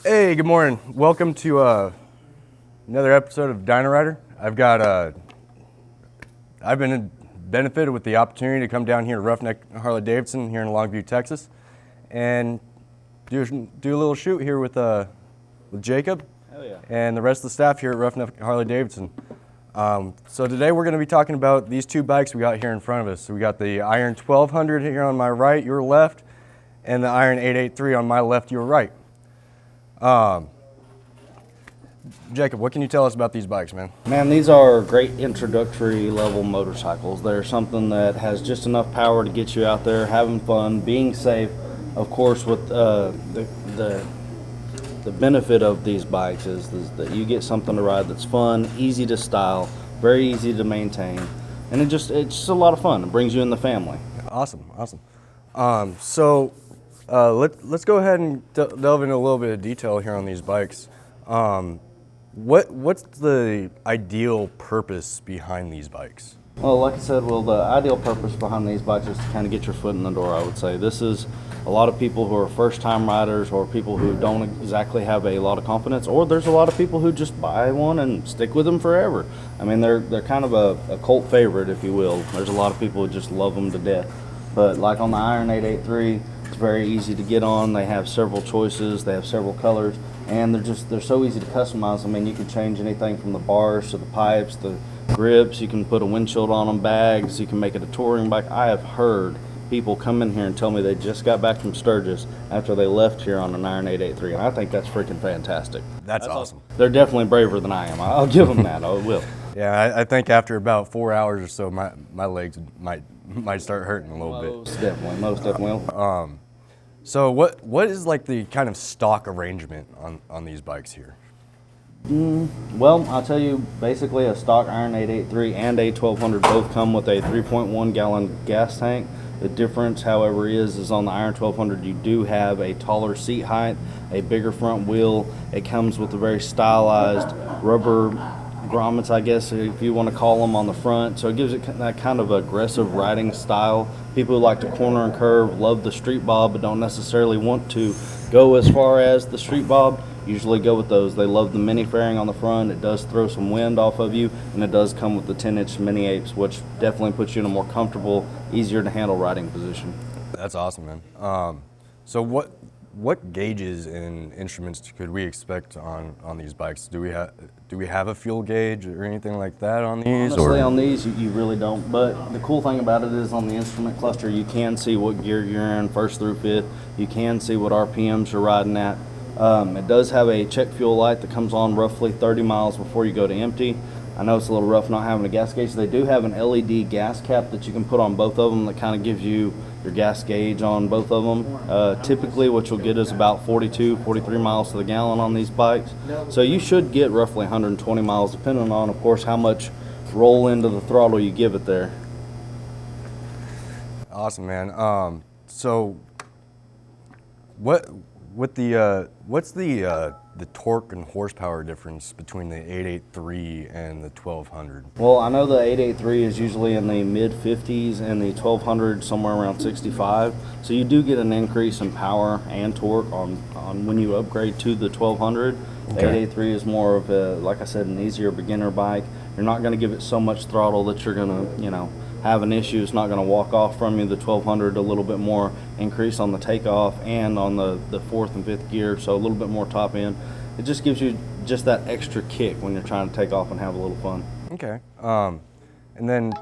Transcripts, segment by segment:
Hey, good morning. Welcome to another episode of Dynarider. I've been benefited with the opportunity to come down here to Roughneck Harley-Davidson here in Longview, Texas, and do a little shoot here with Jacob. Hell yeah. And the rest of the staff here at Roughneck Harley-Davidson. So today we're going to be talking about these two bikes we got here in front of us. So we got the Iron 1200 here on my right, your left, and the Iron 883 on my left, your right. Jacob, what can you tell us about these bikes, man? Man, these are great introductory level motorcycles. They're something that has just enough power to get you out there having fun, being safe. Of course, with the benefit of these bikes is that you get something to ride that's fun, easy to style, very easy to maintain, and it's just a lot of fun. It brings you in the family. Awesome. Let's go ahead and delve into a little bit of detail here on these bikes. What's the ideal purpose behind these bikes? Well, like I said, the ideal purpose behind these bikes is to kind of get your foot in the door, I would say. This is a lot of people who are first-time riders or people who don't exactly have a lot of confidence, or there's a lot of people who just buy one and stick with them forever. I mean, they're kind of a cult favorite, if you will. There's a lot of people who just love them to death. But like on the Iron 883, it's very easy to get on. They have several choices. They have several colors, and they're so easy to customize. I mean, you can change anything from the bars to the pipes, the grips. You can put a windshield on them, bags. You can make it a touring bike. I have heard people come in here and tell me they just got back from Sturgis after they left here on an Iron 883, and I think that's freaking fantastic. That's awesome. They're definitely braver than I am. I'll give them that. I will. Yeah, I think after about 4 hours or so, my legs might start hurting a little bit. Most definitely. So what is like the kind of stock arrangement on these bikes here? Well, I'll tell you, basically a stock Iron 883 and a 1200 both come with a 3.1 gallon gas tank. The difference, however, is on the Iron 1200 you do have a taller seat height, a bigger front wheel. It comes with a very stylized rubber grommets, I guess, if you want to call them, on the front. So it gives it that kind of aggressive riding style. People who like to corner and curve, love the street bob, but don't necessarily want to go as far as the street bob, usually go with those. They love the mini fairing on the front. It does throw some wind off of you, and it does come with the 10-inch mini apes, which definitely puts you in a more comfortable, easier to handle riding position. That's awesome, man. So what gauges and instruments could we expect on these bikes? Do we have a fuel gauge or anything like that on these? Honestly, on these you really don't. But the cool thing about it is on the instrument cluster you can see what gear you're in, first through fifth. You can see what RPMs you're riding at. It does have a check fuel light that comes on roughly 30 miles before you go to empty. I know it's a little rough not having a gas gauge. They do have an LED gas cap that you can put on both of them that kind of gives you your gas gauge on both of them. Typically what you'll get is about 42, 43 miles to the gallon on these bikes. So you should get roughly 120 miles depending on, of course, how much roll into the throttle you give it there. Awesome, man. So what's the torque and horsepower difference between the 883 and the 1200? Well, I know the 883 is usually in the mid-50s and the 1200 somewhere around 65. So you do get an increase in power and torque on when you upgrade to the 1200. The 883 is more of a, like I said, an easier beginner bike. You're not going to give it so much throttle that you're going to, have an issue. It's not going to walk off from you. The 1200, a little bit more increase on the takeoff and on the fourth and fifth gear, so a little bit more top end. It just gives you just that extra kick when you're trying to take off and have a little fun. Okay. And then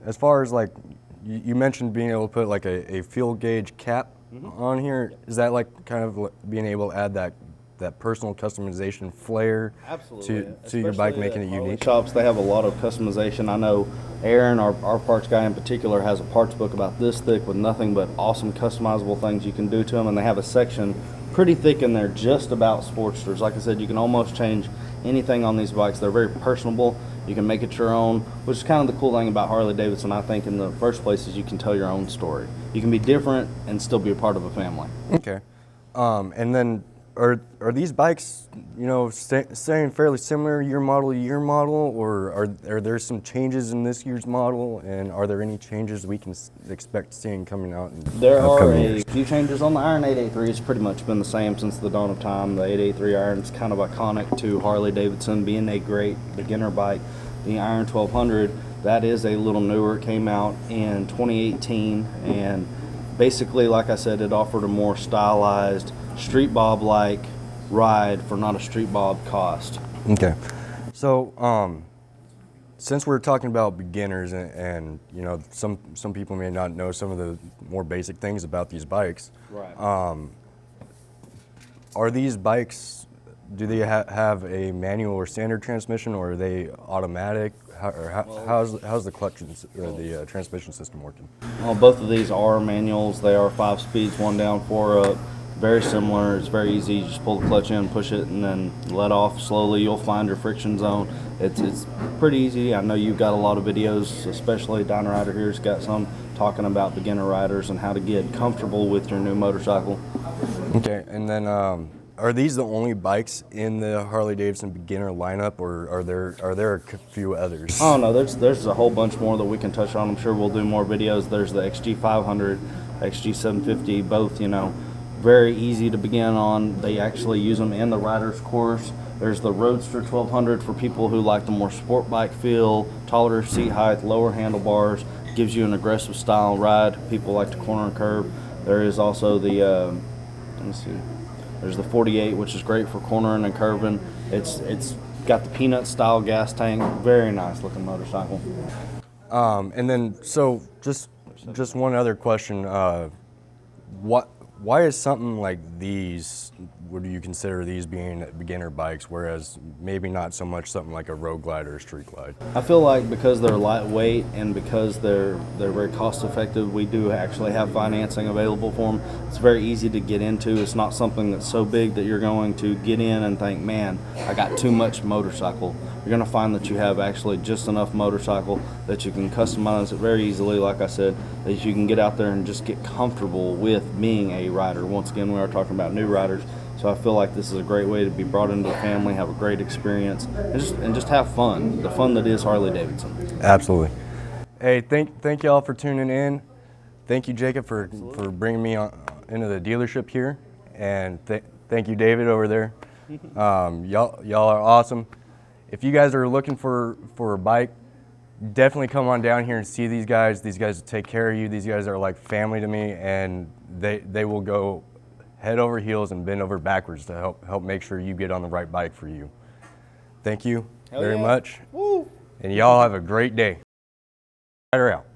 as far as like you mentioned being able to put like a fuel gauge cap on here, is that like kind of being able to add that personal customization flair to your bike, making it unique? Shops, they have a lot of customization. I know Aaron, our parts guy in particular, has a parts book about this thick with nothing but awesome customizable things you can do to them, and they have a section pretty thick in there just about Sportsters. Like I said, you can almost change anything on these bikes. They're very personable. You can make it your own, which is kind of the cool thing about Harley-Davidson, I think, in the first place, is you can tell your own story. You can be different and still be a part of a family. Okay. And then are these bikes, you know, staying fairly similar year model, or are there some changes in this year's model, and are there any changes we can expect seeing coming out in There are upcoming a years? few changes on the Iron 883. It's pretty much been the same since the dawn of time. The 883 Iron is kind of iconic to Harley-Davidson being a great beginner bike. The Iron 1200, that is a little newer. It came out in 2018, and basically, like I said, it offered a more stylized street bob-like ride for not a street bob cost. Okay, so since we're talking about beginners, and you know, some people may not know some of the more basic things about these bikes. Right. Are these bikes, do they have a manual or standard transmission, or are they automatic? How's the clutch and the transmission system working? Well, both of these are manuals. They are 5 speeds, 1 down, 4 up. Very similar. It's very easy. You just pull the clutch in, push it, and then let off slowly. You'll find your friction zone. It's pretty easy. I know you've got a lot of videos, especially Dynarider here's got some talking about beginner riders and how to get comfortable with your new motorcycle. Okay, and then are these the only bikes in the Harley-Davidson beginner lineup, or are there a few others? Oh no, there's a whole bunch more that we can touch on. I'm sure we'll do more videos. There's the XG500, XG750, both, you know, very easy to begin on. They actually use them in the rider's course. There's the Roadster 1200 for people who like the more sport bike feel, taller seat height, lower handlebars, gives you an aggressive style ride. People like to corner and curve. There is also the, let me see, there's the 48, which is great for cornering and curving. It's got the peanut style gas tank. Very nice looking motorcycle. And then, so just one other question. Why is something like these, would you consider these being beginner bikes, whereas maybe not so much something like a road glide or a street glide? I feel like because they're lightweight and because they're very cost effective, we do actually have financing available for them. It's very easy to get into. It's not something that's so big that you're going to get in and think, man, I got too much motorcycle. You're going to find that you have actually just enough motorcycle that you can customize it very easily, like I said, that you can get out there and just get comfortable with being a rider. Once again, we are talking about new riders, so I feel like this is a great way to be brought into the family, have a great experience, and just have fun, the fun that is Harley-Davidson. Absolutely. Hey, thank y'all for tuning in. Thank you, Jacob, for bringing me into the dealership here, and thank you, David, over there. Y'all are awesome. If you guys are looking for a bike, definitely come on down here and see these guys. These guys take care of you. These guys are like family to me, and they will go head over heels and bend over backwards to help make sure you get on the right bike for you. Thank you very much. Woo. And y'all have a great day. Rider out.